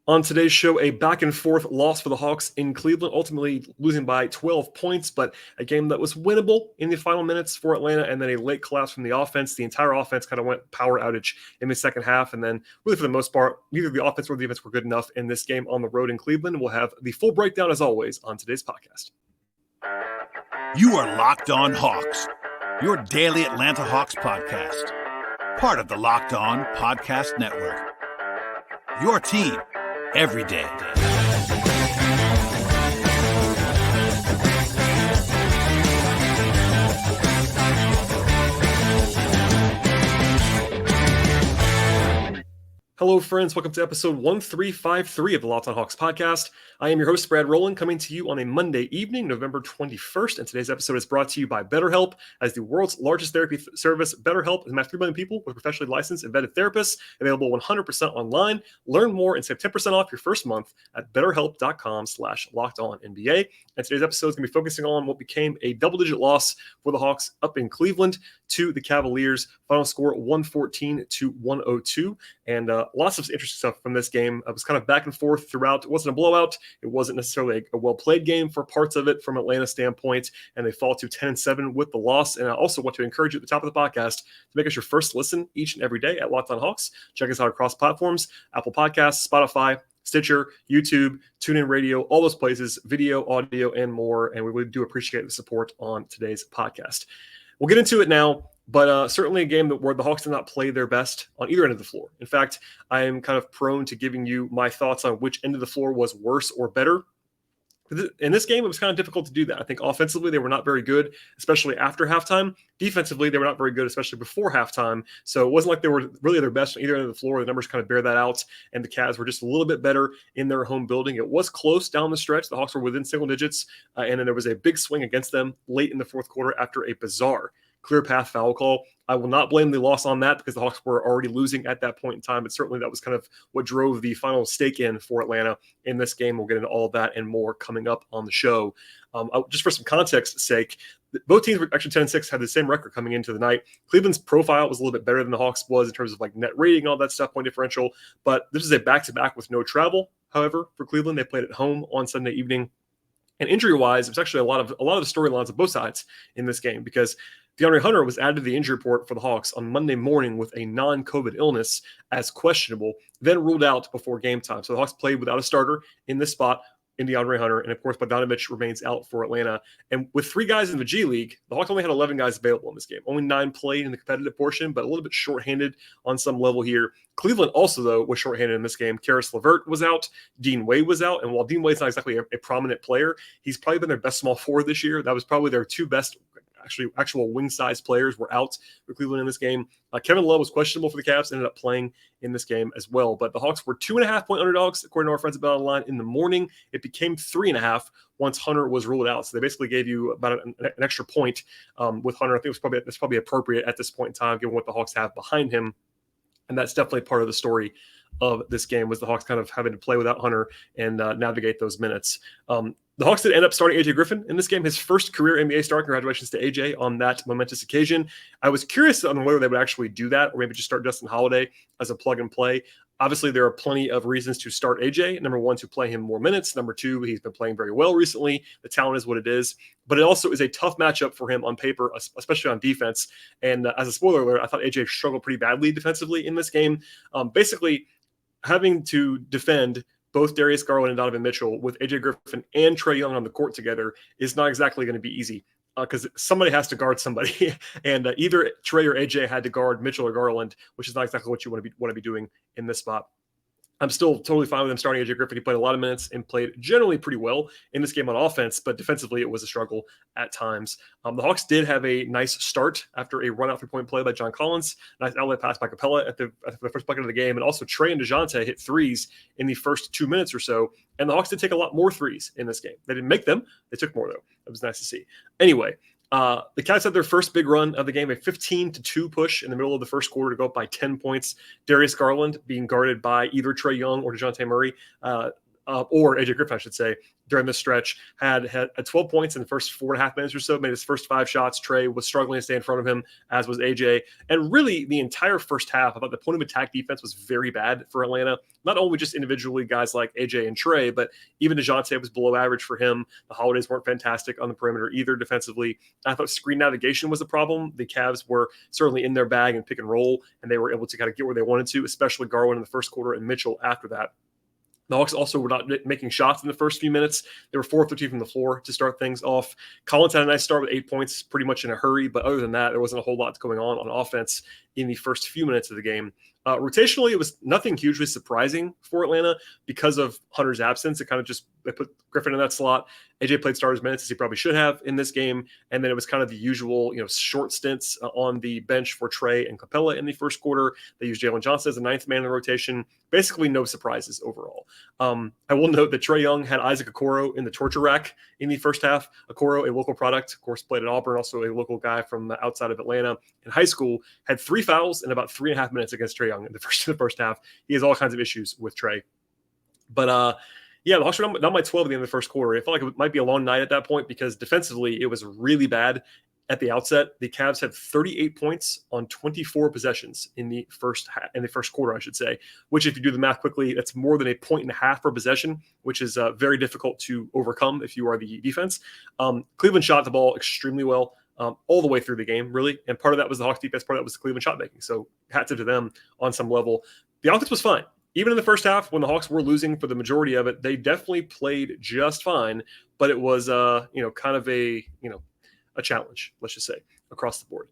On today's show, a back-and-forth loss for the Hawks in Cleveland, ultimately losing by 12 points, but a game that was winnable in the final minutes for Atlanta, and then a late collapse from the offense. The entire offense kind of went power outage in the second half, and then really for the most part, neither the offense or the defense were good enough in this game on the road in Cleveland. We'll have the full breakdown, as always, on today's podcast. You are Locked On Hawks, your daily Atlanta Hawks podcast, part of the Locked On Podcast Network. Your team every day. Hello, friends. Welcome to episode 1353 of the Locked On Hawks podcast. I am your host, Rowland, coming to you on a Monday evening, November 21st. And today's episode is brought to you by BetterHelp. As the world's largest therapy service, BetterHelp has matched 3 million people with professionally licensed and vetted therapists, available 100% online. Learn more and save 10% off your first month at BetterHelp.com/LockedOnNBA. And today's episode is going to be focusing on what became a double-digit loss for the Hawks up in Cleveland to the Cavaliers. Final score 114-102. And lots of interesting stuff from this game. It was kind of back and forth throughout. It wasn't a blowout. It wasn't necessarily a well-played game for parts of it from Atlanta's standpoint, and they fall to 10-7 with the loss. And I also want to encourage you at the top of the podcast to make us your first listen each and every day at Locked On Hawks. Check us out across platforms, Apple Podcasts, Spotify, Stitcher, YouTube, TuneIn Radio, all those places, video, audio, and more. And we really do appreciate the support on today's podcast. We'll get into it now. But certainly a game where the Hawks did not play their best on either end of the floor. In fact, I am kind of prone to giving you my thoughts on which end of the floor was worse or better. In this game, it was kind of difficult to do that. I think offensively, they were not very good, especially after halftime. Defensively, they were not very good, especially before halftime. So it wasn't like they were really their best on either end of the floor. The numbers kind of bear that out. And the Cavs were just a little bit better in their home building. It was close down the stretch. The Hawks were within single digits. And then there was a big swing against them late in the fourth quarter after a bizarre clear path foul call. I will not blame the loss on that because the Hawks were already losing at that point in time, but certainly that was kind of what drove the final stake in for Atlanta in this game. We'll get into all of that and more coming up on the show. Just for some context's sake, both teams were actually 10-6, had the same record coming into the night. Cleveland's profile was a little bit better than the Hawks was in terms of like net rating, all that stuff, point differential, but this is a back-to-back with no travel. However, for Cleveland, they played at home on Sunday evening. And injury-wise, it was actually a lot of the storylines of both sides in this game because DeAndre Hunter was added to the injury report for the Hawks on Monday morning with a non-COVID illness as questionable, then ruled out before game time. So the Hawks played without a starter in this spot in DeAndre Hunter, and of course, Bogdanovich remains out for Atlanta. And with 3 guys in the G League, the Hawks only had 11 guys available in this game. Only 9 played in the competitive portion, but a little bit shorthanded on some level here. Cleveland also, though, was shorthanded in this game. Karis LeVert was out. Dean Wade was out. And while Dean Wade's not exactly a prominent player, he's probably been their best small forward this year. That was probably their 2 best actual wing-size players were out for Cleveland in this game. Kevin Love was questionable for the Cavs, ended up playing in this game as well. But the Hawks were 2.5-point underdogs, according to our friends at BetOnline. In the morning, it became 3.5 once Hunter was ruled out. So they basically gave you about an extra point with Hunter. I think that's probably appropriate at this point in time, given what the Hawks have behind him. And that's definitely part of the story of this game was the Hawks kind of having to play without Hunter and navigate those minutes. The Hawks did end up starting AJ Griffin in this game, his first career NBA start. Congratulations to AJ on that momentous occasion. I was curious on whether they would actually do that or maybe just start Justin Holiday as a plug and play. Obviously, there are plenty of reasons to start AJ. Number 1, to play him more minutes. Number 2, he's been playing very well recently. The talent is what it is. But it also is a tough matchup for him on paper, especially on defense. And as a spoiler alert, I thought AJ struggled pretty badly defensively in this game. Basically, having to defend both Darius Garland and Donovan Mitchell with AJ Griffin and Trae Young on the court together is not exactly going to be easy because somebody has to guard somebody. And either Trae or AJ had to guard Mitchell or Garland, which is not exactly what you want to be doing in this spot. I'm still totally fine with him starting AJ Griffin. He played a lot of minutes and played generally pretty well in this game on offense, but defensively it was a struggle at times. The Hawks did have a nice start after a run-out 3-point play by John Collins, nice outlet pass by Capella at the first bucket of the game, and also Trae and Dejounte hit threes in the first 2 minutes or so, and the Hawks did take a lot more threes in this game. They didn't make them. They took more, though. It was nice to see. Anyway, the Cavs had their first big run of the game, a 15-2 push in the middle of the first quarter to go up by 10 points. Darius Garland being guarded by either Trae Young or Dejounte Murray. or AJ Griffin, I should say, during this stretch, had 12 points in the first 4.5 minutes or so, made his first 5 shots. Trae was struggling to stay in front of him, as was AJ. And really, the entire first half, I thought the point of attack defense was very bad for Atlanta. Not only just individually guys like AJ and Trae, but even Dejounte was below average for him. The Holidays weren't fantastic on the perimeter either defensively. I thought screen navigation was a problem. The Cavs were certainly in their bag and pick and roll, and they were able to kind of get where they wanted to, especially Garland in the first quarter and Mitchell after that. The Hawks also were not making shots in the first few minutes. They were 4-13 from the floor to start things off. Collins had a nice start with 8 points, pretty much in a hurry. But other than that, there wasn't a whole lot going on offense in the first few minutes of the game. Rotationally, it was nothing hugely surprising for Atlanta because of Hunter's absence. It kind of just they put Griffin in that slot. AJ played starters minutes as he probably should have in this game, and then it was kind of the usual, short stints on the bench for Trae and Capella in the first quarter. They used Jalen Johnson as the 9th man in the rotation. Basically, no surprises overall. I will note that Trae Young had Isaac Okoro in the torture rack in the first half. Okoro, a local product, of course, played at Auburn, also a local guy from outside of Atlanta in high school, had 3 fouls in about 3.5 minutes against Trae Young in the first half. He has all kinds of issues with Trae. But the Hawks were down by 12 at the end of the first quarter. It felt like it might be a long night at that point because defensively it was really bad at the outset. The Cavs had 38 points on 24 possessions in the first quarter, I should say, which if you do the math quickly, that's more than 1.5 points per possession, which is very difficult to overcome if you are the defense. Cleveland shot the ball extremely well all the way through the game, really. And part of that was the Hawks defense, part of that was the Cleveland shot making. So hats off to them on some level. The offense was fine. Even in the first half, when the Hawks were losing for the majority of it, they definitely played just fine. But it was, kind of a challenge, let's just say, across the board.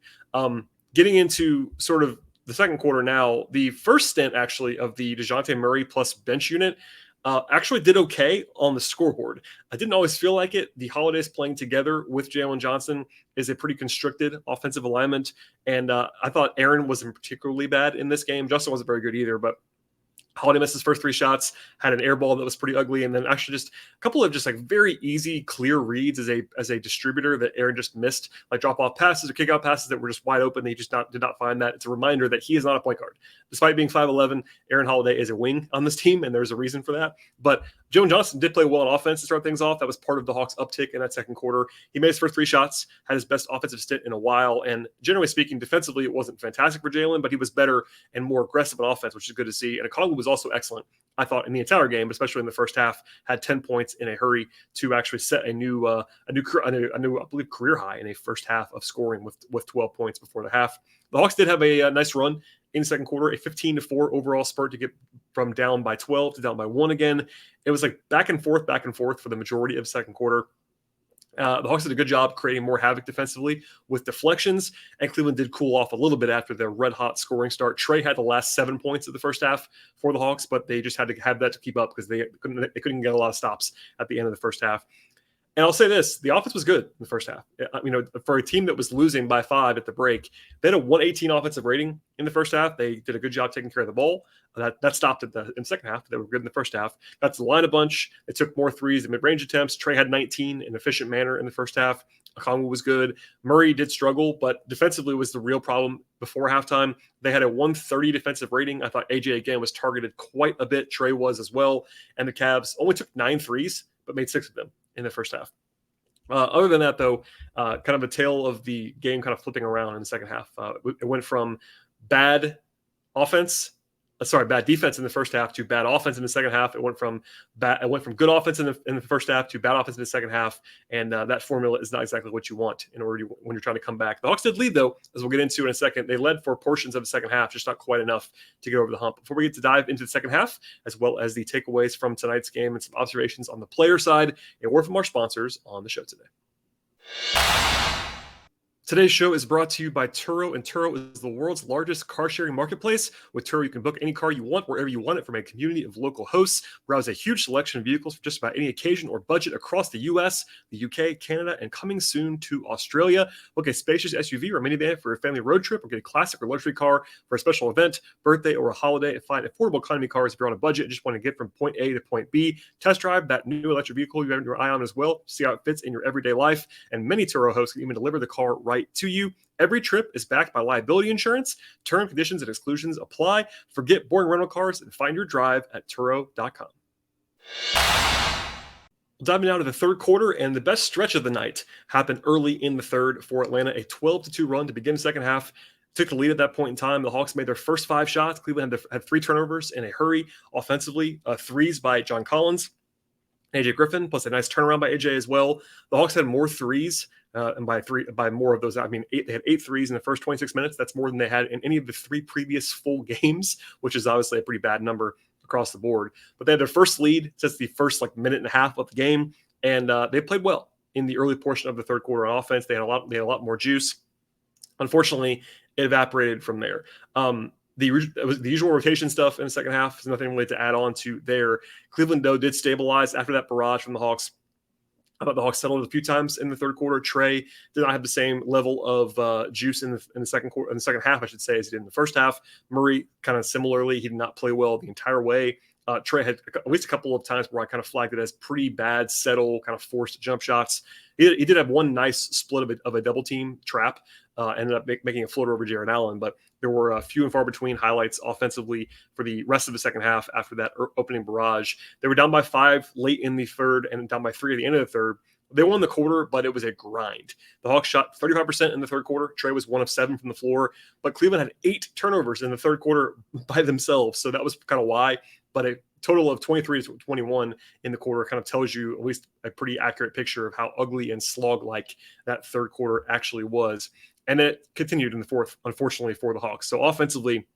Getting into sort of the second quarter now, the first stint actually of the Dejounte Murray plus bench unit actually did okay on the scoreboard. I didn't always feel like it. The Holidays playing together with Jalen Johnson is a pretty constricted offensive alignment. And I thought Aaron wasn't particularly bad in this game. Justin wasn't very good either, but Holiday missed his first 3 shots, had an air ball that was pretty ugly, and then actually just a couple of just like very easy, clear reads as a distributor that Aaron just missed, like drop-off passes or kick-out passes that were just wide open. He just did not find that. It's a reminder that he is not a point guard. Despite being 5'11", Aaron Holiday is a wing on this team, and there's a reason for that. But Jalen Johnson did play well on offense to start things off. That was part of the Hawks' uptick in that second quarter. He made his first 3 shots, had his best offensive stint in a while, and generally speaking, defensively, it wasn't fantastic for Jalen, but he was better and more aggressive on offense, which is good to see. And Okongwu was also excellent, I thought, in the entire game, especially in the first half. Had 10 points in a hurry to actually set a new I believe, career high in a first half of scoring with 12 points before the half. The Hawks did have a nice run in the second quarter, a 15-4 overall spurt to get from down by 12 to down by 1 again. It was like back and forth for the majority of the second quarter. The Hawks did a good job creating more havoc defensively with deflections, and Cleveland did cool off a little bit after their red-hot scoring start. Trae had the last 7 points of the first half for the Hawks, but they just had to have that to keep up because they couldn't get a lot of stops at the end of the first half. And I'll say this, the offense was good in the first half. For a team that was losing by 5 at the break, they had a 118 offensive rating in the first half. They did a good job taking care of the ball. That stopped in the second half. They were good in the first half. That's the line a bunch. They took more threes and mid-range attempts. Trae had 19 in an efficient manner in the first half. Okongwu was good. Murray did struggle, but defensively was the real problem before halftime. They had a 130 defensive rating. I thought AJ, again, was targeted quite a bit. Trae was as well. And the Cavs only took 9 threes, but made 6 of them in the first half. Other than that, though, kind of a tale of the game kind of flipping around in the second half. It went from bad defense in the first half to bad offense in the second half. It went from good offense in the first half to bad offense in the second half, and that formula is not exactly what you want when you're trying to come back. The Hawks did lead, though, as we'll get into in a second. They led for portions of the second half, just not quite enough to get over the hump. Before we get to dive into the second half, as well as the takeaways from tonight's game and some observations on the player side, a word from our sponsors on the show today. Today's show is brought to you by Turo, and Turo is the world's largest car-sharing marketplace. With Turo, you can book any car you want, wherever you want it, from a community of local hosts. Browse a huge selection of vehicles for just about any occasion or budget across the U.S., the UK, Canada, and coming soon to Australia. Book a spacious SUV or minivan for a family road trip, or get a classic or luxury car for a special event, birthday, or a holiday. And find affordable economy cars if you're on a budget and just want to get from point A to point B. Test drive that new electric vehicle you have your eye on as well. See how it fits in your everyday life. And many Turo hosts can even deliver the car right to you. Every trip is backed by liability insurance. Term, conditions, and exclusions apply. Forget boring rental cars and find your drive at Turo.com. Diving now to the third quarter, and the best stretch of the night happened early in the third for Atlanta. A 12-2 run to begin the second half. Took the lead at that point in time. The Hawks made their first 5 shots. Cleveland had 3 turnovers in a hurry offensively. Threes by John Collins, AJ Griffin, plus a nice turnaround by AJ as well. The Hawks had more threes, and by more of those, I mean, they had 8 threes in the first 26 minutes. That's more than they had in any of the 3 previous full games, which is obviously a pretty bad number across the board. But they had their first lead since the first minute and a half of the game, and they played well in the early portion of the third quarter on offense. They had a lot more juice. Unfortunately, it evaporated from there. The usual rotation stuff in the second half. There's nothing really to add on to there. Cleveland, though, did stabilize after that barrage from the Hawks. I thought the Hawks settled a few times in the third quarter. Trae did not have the same level of juice in the second quarter, in the second half, I should say, as he did in the first half. Murray, kind of similarly, he did not play well the entire way. Trae had at least a couple of times where I kind of flagged it as pretty bad, settle, kind of forced jump shots. He did have one nice split of a double team trap, ended up making a floater over Jared Allen, but there were few and far between highlights offensively for the rest of the second half after that opening barrage. They were down by 5 late in the third and down by 3 at the end of the third. They won the quarter, but it was a grind. The Hawks shot 35% in the third quarter. Trae was 1 of 7 from the floor, but Cleveland had 8 turnovers in the third quarter by themselves, so that was kind of why. But a total of 23 to 21 in the quarter kind of tells you at least a pretty accurate picture of how ugly and slog-like that third quarter actually was. And then it continued in the fourth, unfortunately, for the Hawks. So offensively,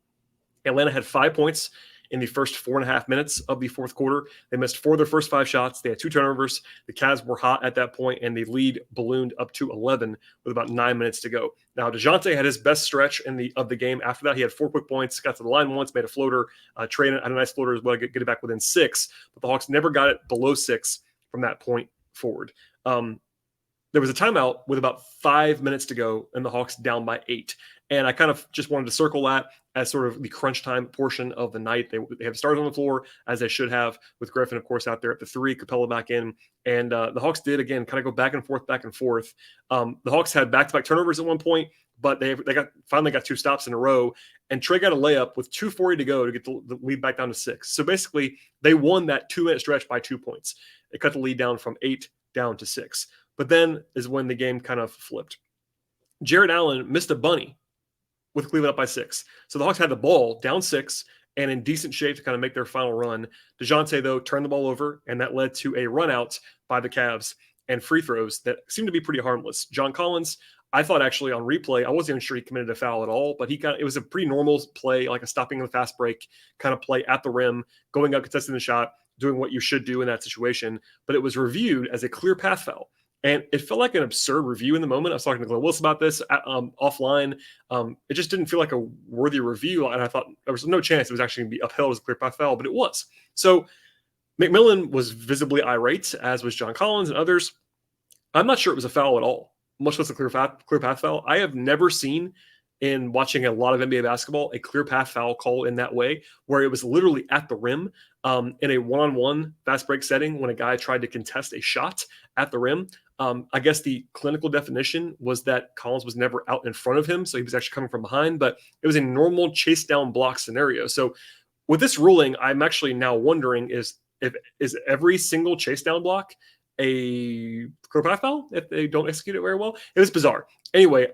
Atlanta had 5 points in the first 4.5 minutes of the fourth quarter. They missed 4 of their first 5 shots. They had 2 turnovers. The Cavs were hot at that point, and the lead ballooned up to 11 with about 9 minutes to go. Now, Dejounte had his best stretch of the game. After that, he had 4 quick points, got to the line once, made a floater. Trae had a nice floater as well, get it back within 6. But the Hawks never got it below 6 from that point forward. There was a timeout with about 5 minutes to go, and the Hawks down by 8. And I kind of just wanted to circle that as sort of the crunch time portion of the night. They have stars on the floor, as they should have, with Griffin, of course, out there at the 3, Capella back in. And the Hawks did, again, kind of go back and forth. The Hawks had back-to-back turnovers at one point, but they finally got 2 stops in a row. And Trae got a layup with 2:40 to go to get the lead back down to 6. So basically, they won that 2-minute stretch by 2 points. It cut the lead down from 8 down to 6. But then is when the game kind of flipped. Jared Allen missed a bunny with Cleveland up by 6. So the Hawks had the ball down 6 and in decent shape to kind of make their final run. Dejounte, though, turned the ball over, and that led to a run out by the Cavs and free throws that seemed to be pretty harmless. John Collins, I thought actually on replay, I wasn't even sure he committed a foul at all, but it was a pretty normal play, like a stopping the fast break kind of play at the rim, going up, contesting the shot, doing what you should do in that situation. But it was reviewed as a clear path foul. And it felt like an absurd review in the moment. I was talking to Glenn Wilson about this offline. It just didn't feel like a worthy review. And I thought there was no chance it was actually going to be upheld as a clear path foul, but it was. So McMillan was visibly irate, as was John Collins and others. I'm not sure it was a foul at all, much less a clear path foul. I have never seen, in watching a lot of NBA basketball, a clear path foul call in that way, where it was literally at the rim in a one-on-one fast break setting when a guy tried to contest a shot at the rim. I guess the clinical definition was that Collins was never out in front of him, so he was actually coming from behind, but it was a normal chase down block scenario. So with this ruling, I'm actually now wondering is every single chase down block a clear path foul if they don't execute it very well? It was bizarre. Anyway,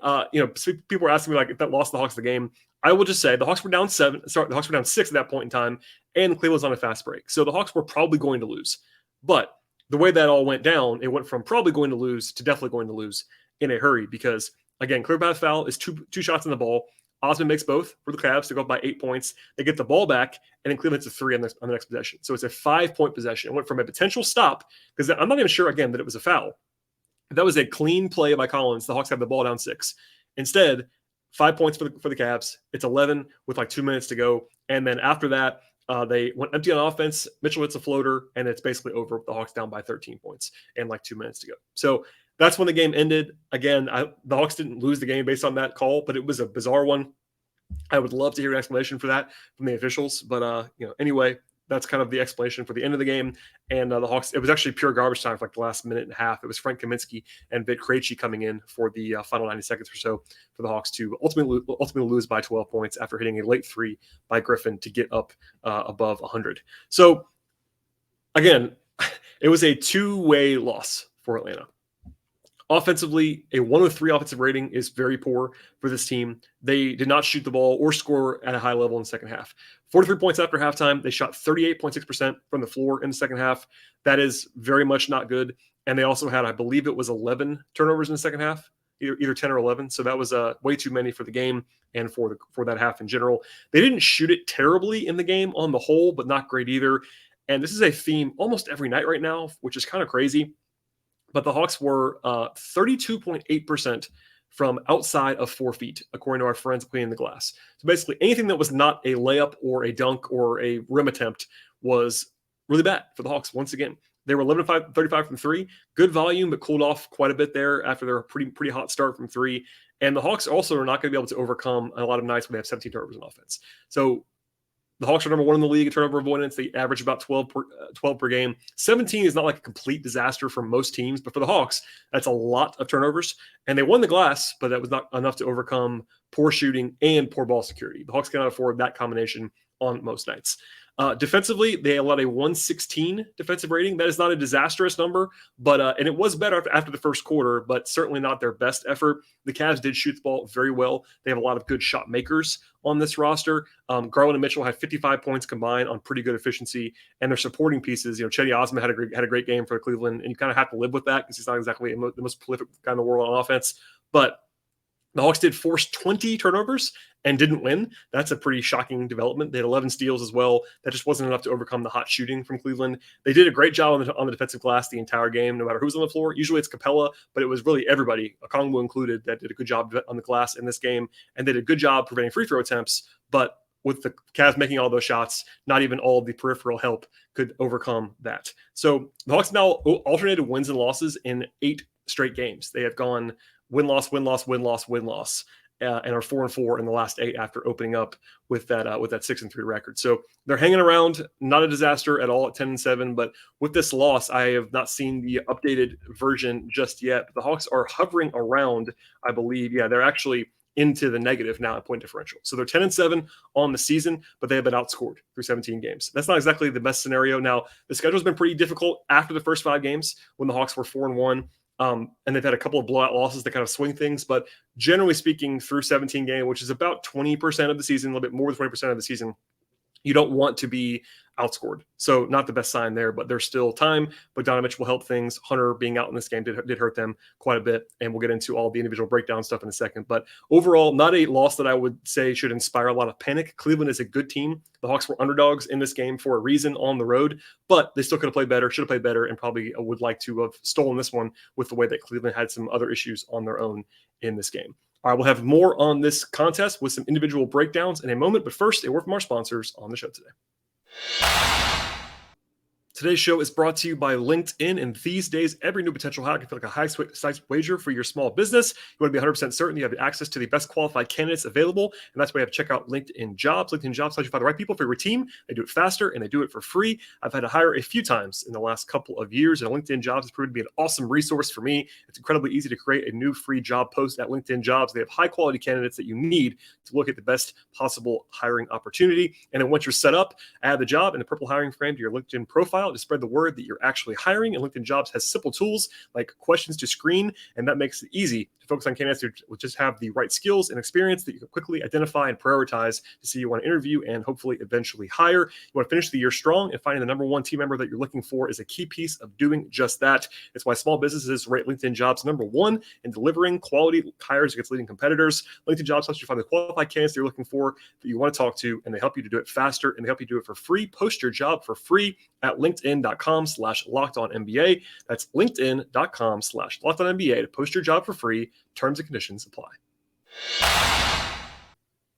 people were asking me if that lost the Hawks the game. I will just say the Hawks were down 7. Sorry, the Hawks were down 6 at that point in time, and Cleveland was on a fast break. So the Hawks were probably going to lose. But the way that all went down, it went from probably going to lose to definitely going to lose in a hurry because, again, clear path foul is two shots on the ball. Osman makes both for the Cavs to go up by 8 points. They get the ball back, and then Cleveland hits a 3 on the next possession. So it's a 5-point possession. It went from a potential stop, because I'm not even sure, again, that it was a foul. If that was a clean play by Collins, the Hawks have the ball down 6. Instead, 5 points for the Cavs. It's 11 with 2 minutes to go. And then after that, they went empty on offense. Mitchell hits a floater, and it's basically over with the Hawks down by 13 points and 2 minutes to go. So that's when the game ended. Again, the Hawks didn't lose the game based on that call, but it was a bizarre one. I would love to hear an explanation for that from the officials. But, anyway, that's kind of the explanation for the end of the game. And the Hawks, it was actually pure garbage time for the last minute and a half. It was Frank Kaminsky and Vit Krejci coming in for the final 90 seconds or so for the Hawks to ultimately lose by 12 points after hitting a late 3 by Griffin to get up above 100. So again, it was a two-way loss for Atlanta. Offensively, a 103 offensive rating is very poor for this team. They did not shoot the ball or score at a high level in the second half. 43 points after halftime. They shot 38.6% from the floor in the second half. That is very much not good. And they also had, I believe it was 11 turnovers in the second half, either 10 or 11. So that was way too many for the game and for that half in general. They didn't shoot it terribly in the game on the whole, but not great either. And this is a theme almost every night right now, which is kind of crazy. But the Hawks were 32.8% from outside of 4 feet, according to our friends cleaning the glass. So basically anything that was not a layup or a dunk or a rim attempt was really bad for the Hawks once again. They were 11-5, 35 from 3. Good volume, but cooled off quite a bit there after their pretty hot start from 3. And the Hawks also are not going to be able to overcome a lot of nights when they have 17 turnovers in offense. So the Hawks are number 1 in the league in turnover avoidance. They average about 12 per game. 17 is not like a complete disaster for most teams, but for the Hawks, that's a lot of turnovers. And they won the glass, but that was not enough to overcome poor shooting and poor ball security. The Hawks cannot afford that combination on most nights. Defensively, they allowed a 116 defensive rating. That is not a disastrous number, but and it was better after the first quarter, but certainly not their best effort. The Cavs did shoot the ball very well. They have a lot of good shot makers on this roster. Garland and Mitchell had 55 points combined on pretty good efficiency, and their supporting pieces. Cedi Osman had a great game for Cleveland, and you kind of have to live with that because he's not exactly the most prolific guy in the world on offense, but the Hawks did force 20 turnovers and didn't win. That's a pretty shocking development. They had 11 steals as well. That just wasn't enough to overcome the hot shooting from Cleveland. They did a great job on the defensive glass the entire game, no matter who's on the floor. Usually it's Capella, but it was really everybody, Okongwu included, that did a good job on the glass in this game. And they did a good job preventing free throw attempts. But with the Cavs making all those shots, not even all the peripheral help could overcome that. So the Hawks now alternated wins and losses in 8 straight games. They have gone win-loss, win-loss, win-loss, win-loss, and are 4-4 in the last 8 after opening up with that 6-3 record. So they're hanging around, not a disaster at all at 10-7. But with this loss, I have not seen the updated version just yet. The Hawks are hovering around, I believe. Yeah, they're actually into the negative now at point differential. So they're 10-7 on the season, but they have been outscored through 17 games. That's not exactly the best scenario. Now, the schedule's been pretty difficult after the first 5 games when the Hawks were 4-1. And they've had a couple of blowout losses that kind of swing things. But generally speaking, through 17 games, which is about 20% of the season, a little bit more than 20% of the season, you don't want to be outscored. So not the best sign there, but there's still time. Bogdanovich will help things. Hunter being out in this game did hurt them quite a bit. And we'll get into all the individual breakdown stuff in a second. But overall, not a loss that I would say should inspire a lot of panic. Cleveland is a good team. The Hawks were underdogs in this game for a reason on the road, but they still could have played better, should have played better, and probably would like to have stolen this one with the way that Cleveland had some other issues on their own in this game. All right, we'll have more on this contest with some individual breakdowns in a moment, but first, a word from our sponsors on the show today. Today's show is brought to you by LinkedIn, and these days, every new potential hire can feel like a high-stakes wager for your small business. You want to be 100% certain you have access to the best qualified candidates available, and that's why you have to check out LinkedIn Jobs. LinkedIn Jobs helps you find the right people for your team. They do it faster, and they do it for free. I've had to hire a few times in the last couple of years, and LinkedIn Jobs has proven to be an awesome resource for me. It's incredibly easy to create a new free job post at LinkedIn Jobs. They have high-quality candidates that you need to look at the best possible hiring opportunity. And then once you're set up, add the job and the purple hiring frame to your LinkedIn profile to spread the word that you're actually hiring. And LinkedIn Jobs has simple tools like questions to screen, and that makes it easy to focus on candidates who just have the right skills and experience that you can quickly identify and prioritize to see you want to interview and hopefully eventually hire. You want to finish the year strong, and finding the number one team member that you're looking for is a key piece of doing just that. It's why small businesses rate LinkedIn Jobs number one in delivering quality hires against leading competitors. LinkedIn Jobs helps you find the qualified candidates you're looking for that you want to talk to, and they help you to do it faster, and they help you do it for free. Post your job for free at linkedin.com/LockedOnNBA. That's linkedin.com/LockedOnNBA to post your job for free. Terms and conditions apply.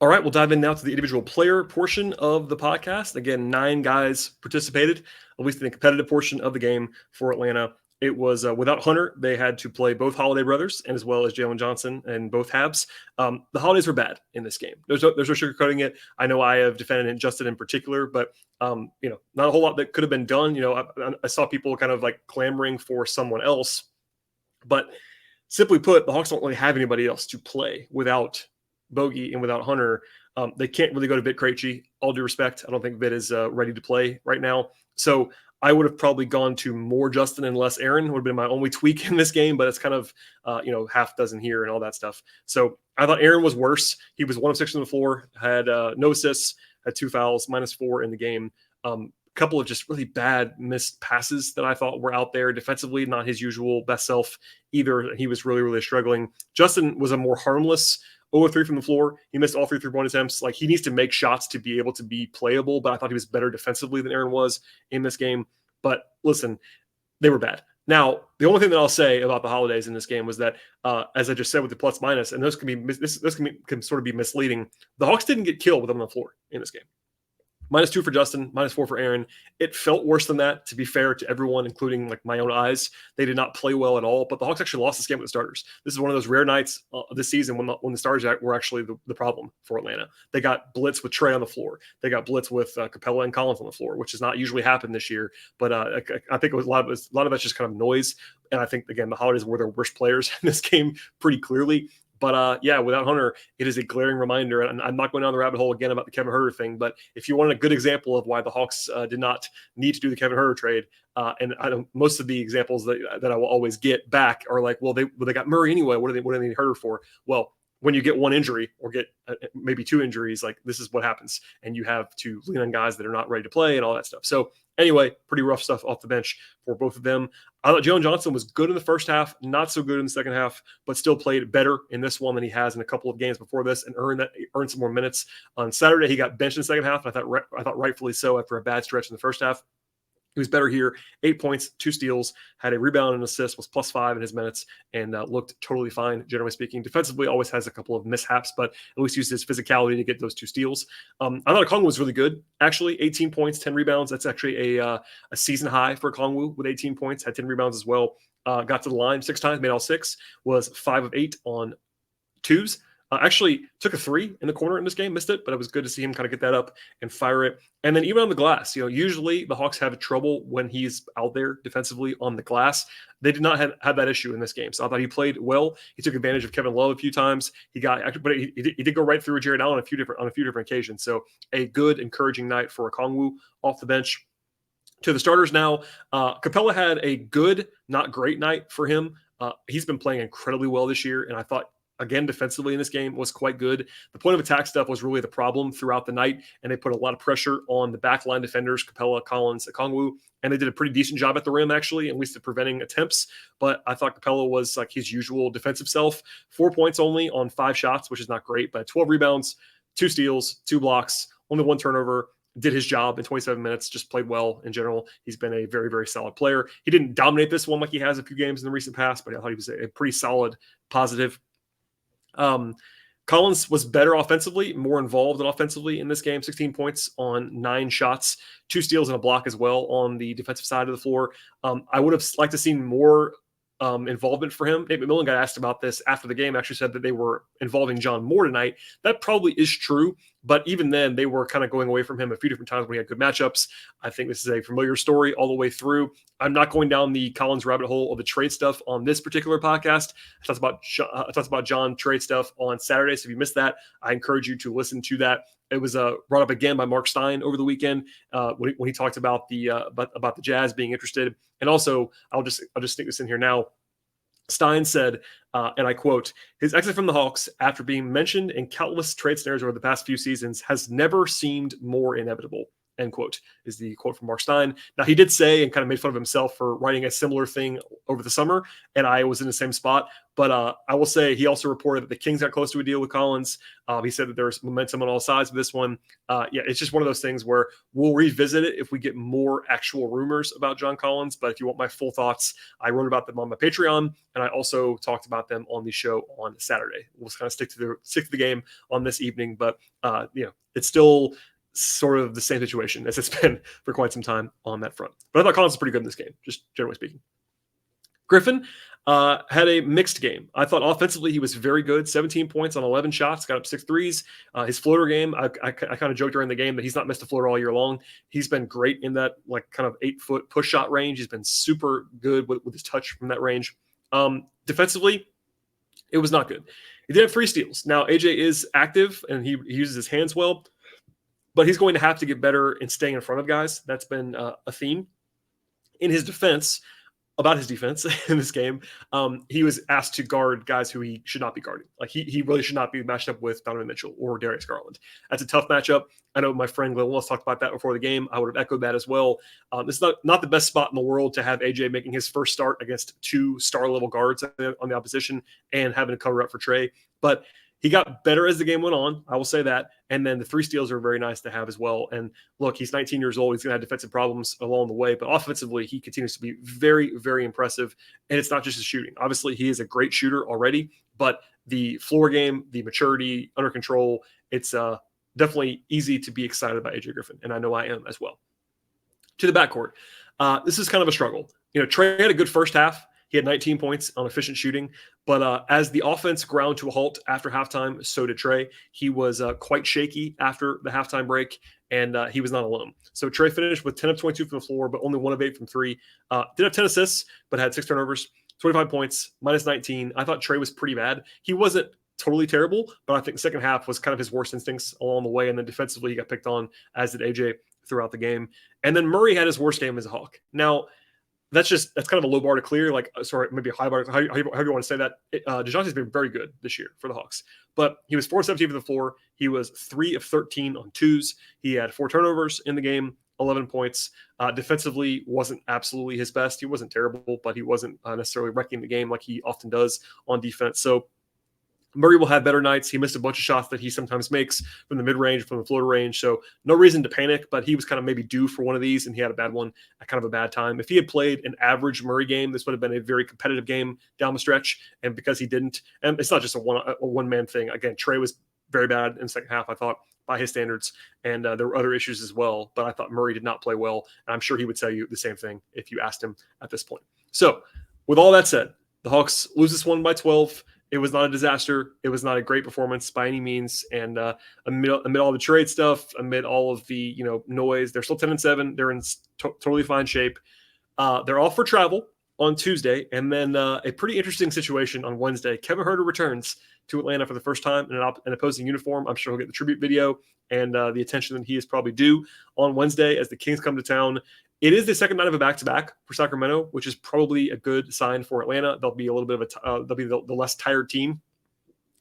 All right, we'll dive in now to the individual player portion of the podcast. Again, 9 guys participated, at least in the competitive portion of the game for Atlanta. It was without Hunter. They had to play both Holiday brothers and as well as Jalen Johnson and both Habs. The Holidays were bad in this game. There's no sugarcoating it. I know I have defended Justin in particular, but not a whole lot that could have been done. I saw people kind of like clamoring for someone else, but simply put, the Hawks don't really have anybody else to play without Bogey and without Hunter. They can't really go to Vit Krejci. All due respect, I don't think Vit is ready to play right now. So I would have probably gone to more Justin and less Aaron would have been my only tweak in this game, but it's kind of, half dozen here and all that stuff. So I thought Aaron was worse. He was 1 of 6 on the floor, had no assists, had 2 fouls, -4 in the game. Couple of just really bad missed passes that I thought were out there defensively, not his usual best self either. He was really, really struggling. Justin was a more harmless 0 of 3 from the floor. He missed all 3 3-point attempts. Like, he needs to make shots to be able to be playable, but I thought he was better defensively than Aaron was in this game. But listen, they were bad. Now, the only thing that I'll say about the Holidays in this game was that, as I just said with the plus minus, and those can sort of be misleading, the Hawks didn't get killed with them on the floor in this game. -2 for Justin, -4 for Aaron. It felt worse than that, to be fair to everyone, including like my own eyes. They did not play well at all, but the Hawks actually lost this game with the starters. This is one of those rare nights this season when the starters were actually the problem for Atlanta. They got blitz with Trae on the floor. They got blitz with Capella and Collins on the floor, which has not usually happened this year. But I think it was a lot of that's just kind of noise. And I think, again, the Holidays were their worst players in this game pretty clearly. But without Hunter, it is a glaring reminder. And I'm not going down the rabbit hole again about the Kevin Huerter thing. But if you want a good example of why the Hawks did not need to do the Kevin Huerter trade, and most of the examples that I will always get back are like, well, they got Murray anyway. What do they need Huerter for? Well, when you get one injury or get maybe 2 injuries, like, this is what happens. And you have to lean on guys that are not ready to play and all that stuff. So anyway, pretty rough stuff off the bench for both of them. I thought Jalen Johnson was good in the first half, not so good in the second half, but still played better in this one than he has in a couple of games before this, and earned some more minutes. On Saturday, he got benched in the second half. I thought rightfully so after a bad stretch in the first half. He was better here. 8 points, 2 steals, had a rebound and assist, was +5 in his minutes, and looked totally fine, generally speaking. Defensively, always has a couple of mishaps, but at least used his physicality to get those 2 steals. I thought Okongwu was really good, actually. 18 points, 10 rebounds. That's actually a season high for Okongwu with 18 points, had 10 rebounds as well. Got to the line 6 times, made all 6, was 5 of 8 on 2s. Actually took a 3 in the corner in this game, missed it, but it was good to see him kind of get that up and fire it. And then even on the glass, usually the Hawks have trouble when he's out there defensively on the glass. They did not have that issue in this game. So I thought he played well. He took advantage of Kevin Love a few times. He did go right through Jared Allen on a few different occasions. So a good, encouraging night for Okongwu off the bench. To the starters now, Capella had a good, not great night for him. He's been playing incredibly well this year, and I thought, again, defensively in this game was quite good. The point of attack stuff was really the problem throughout the night, and they put a lot of pressure on the backline defenders, Capella, Collins, Okongwu, and they did a pretty decent job at the rim, actually, at least at preventing attempts. But I thought Capella was like his usual defensive self. 4 points only on 5 shots, which is not great, but 12 rebounds, 2 steals, 2 blocks, only 1 turnover. Did his job in 27 minutes, just played well in general. He's been a very, very solid player. He didn't dominate this one like he has a few games in the recent past, but I thought he was a pretty solid positive. Collins was better offensively, more involved offensively in this game. 16 points on 9 shots, 2 steals and a block as well on the defensive side of the floor. I would have liked to see more involvement for him. Nate McMillan got asked about this after the game, actually said that they were involving John more tonight. That probably is true, but even then they were kind of going away from him a few different times when he had good matchups. I think this is a familiar story all the way through. I'm not going down the Collins rabbit hole of the trade stuff on this particular podcast. I talked about John trade stuff on Saturday, so if you missed that, I encourage you to listen to that. It was brought up again by Mark Stein over the weekend when he talked about the Jazz being interested. And also, I'll just stick this in here now. Stein said, and I quote, "His exit from the Hawks, after being mentioned in countless trade scenarios over the past few seasons, has never seemed more inevitable." End quote is the quote from Mark Stein. Now, he did say and kind of made fun of himself for writing a similar thing over the summer, and I was in the same spot. But I will say he also reported that the Kings got close to a deal with Collins. He said that there's momentum on all sides of this one. It's just one of those things where we'll revisit it if we get more actual rumors about John Collins. But if you want my full thoughts, I wrote about them on my Patreon, and I also talked about them on the show on Saturday. We'll kind of stick to the game on this evening, but it's still sort of the same situation as it's been for quite some time on that front. But I thought Collins was pretty good in this game, just generally speaking. Griffin had a mixed game. I thought offensively he was very good. 17 points on 11 shots, got up 6 threes. His floater game, I kind of joked during the game that he's not missed a floater all year long. He's been great in that like kind of 8-foot push shot range. He's been super good with his touch from that range. Defensively, it was not good. He did have 3 steals. Now, AJ is active and he uses his hands well, but he's going to have to get better in staying in front of guys. That's been a theme. In his defense, about his defense in this game, he was asked to guard guys who he should not be guarding. Like he really should not be matched up with Donovan Mitchell or Darius Garland. That's a tough matchup. I know my friend Glenn Willis talked about that before the game. I would have echoed that as well. It's not the best spot in the world to have AJ making his first start against 2 star-level guards on the opposition and having to cover up for Trae. But he got better as the game went on, I will say that. And then the 3 steals are very nice to have as well. And look, he's 19 years old. He's going to have defensive problems along the way. But offensively, he continues to be very, very impressive. And it's not just his shooting. Obviously, he is a great shooter already. But the floor game, the maturity, under control, it's definitely easy to be excited about AJ Griffin. And I know I am as well. To the backcourt, this is kind of a struggle. Trae had a good first half. He had 19 points on efficient shooting, but as the offense ground to a halt after halftime, so did Trae. He was quite shaky after the halftime break, and he was not alone. So Trae finished with 10 of 22 from the floor, but only 1 of 8 from 3. Did have 10 assists, but had 6 turnovers, 25 points, minus 19. I thought Trae was pretty bad. He wasn't totally terrible, but I think the second half was kind of his worst instincts along the way, and then defensively he got picked on, as did AJ throughout the game. And then Murray had his worst game as a Hawk. Now, that's kind of a low bar to clear. Maybe a high bar, however you want to say that. Dejounte's been very good this year for the Hawks, but he was 4-17 from the floor. He was 3 of 13 on 2s. He had 4 turnovers in the game, 11 points. Defensively wasn't absolutely his best. He wasn't terrible, but he wasn't necessarily wrecking the game like he often does on defense. So Murray will have better nights. He missed a bunch of shots that he sometimes makes from the mid-range, from the floater range. So no reason to panic, but he was kind of maybe due for one of these, and he had a bad one at kind of a bad time. If he had played an average Murray game, this would have been a very competitive game down the stretch. And because he didn't, and it's not just a one-man thing. Again, Trae was very bad in the second half, I thought, by his standards. And there were other issues as well. But I thought Murray did not play well. And I'm sure he would tell you the same thing if you asked him at this point. So with all that said, the Hawks lose this one by 12. It was not a disaster. It was not a great performance by any means. And amid all the trade stuff, amid all of the noise, they're still 10-7. They're in totally fine shape. They're off for travel on Tuesday, and then a pretty interesting situation on Wednesday. Kevin Huerter returns to Atlanta for the first time in an opposing uniform. I'm sure he'll get the tribute video and the attention that he is probably due on Wednesday as the Kings come to town. It is the second night of a back-to-back for Sacramento, which is probably a good sign for Atlanta. They'll be a little bit of they'll be the less tired team.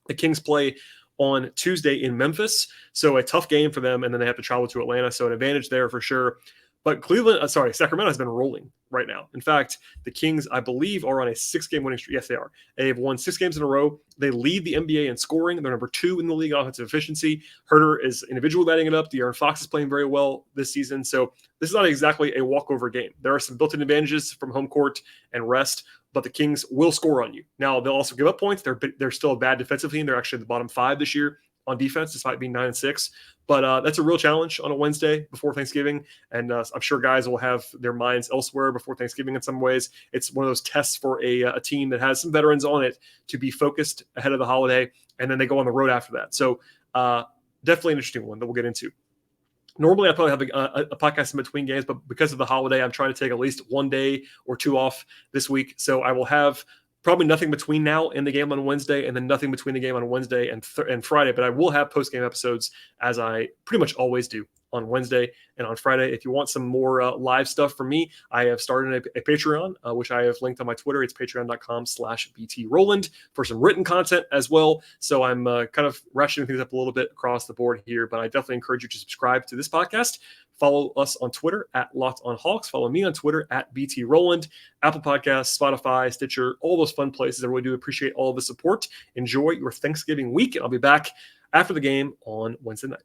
The Kings play on Tuesday in Memphis, so a tough game for them, and then they have to travel to Atlanta, so an advantage there for sure. But Sacramento has been rolling right now. In fact, the Kings, I believe, are on a 6-game winning streak. Yes, they are. They have won 6 games in a row. They lead the NBA in scoring. They're number 2 in the league in offensive efficiency. Huerter is individually batting it up. De'Aaron Fox is playing very well this season. So this is not exactly a walkover game. There are some built-in advantages from home court and rest, but the Kings will score on you. Now, they'll also give up points. They're still a bad defensive team. They're actually the bottom 5 this year on defense, despite being 9-6. But that's a real challenge on a Wednesday before Thanksgiving. And I'm sure guys will have their minds elsewhere before Thanksgiving in some ways. It's one of those tests for a team that has some veterans on it to be focused ahead of the holiday. And then they go on the road after that. So definitely an interesting one that we'll get into. Normally, I probably have a podcast in between games, but because of the holiday, I'm trying to take at least 1 day or 2 off this week. So I will have probably nothing between now and the game on Wednesday, and then nothing between the game on Wednesday and Friday. But I will have post-game episodes, as I pretty much always do, on Wednesday and on Friday. If you want some more live stuff from me, I have started a Patreon, which I have linked on my Twitter. It's patreon.com/BTRowland for some written content as well. So I'm kind of ratcheting things up a little bit across the board here, but I definitely encourage you to subscribe to this podcast. Follow us on Twitter at Locked On Hawks. Follow me on Twitter at BT Rowland, Apple Podcasts, Spotify, Stitcher, all those fun places. I really do appreciate all of the support. Enjoy your Thanksgiving week, and I'll be back after the game on Wednesday night.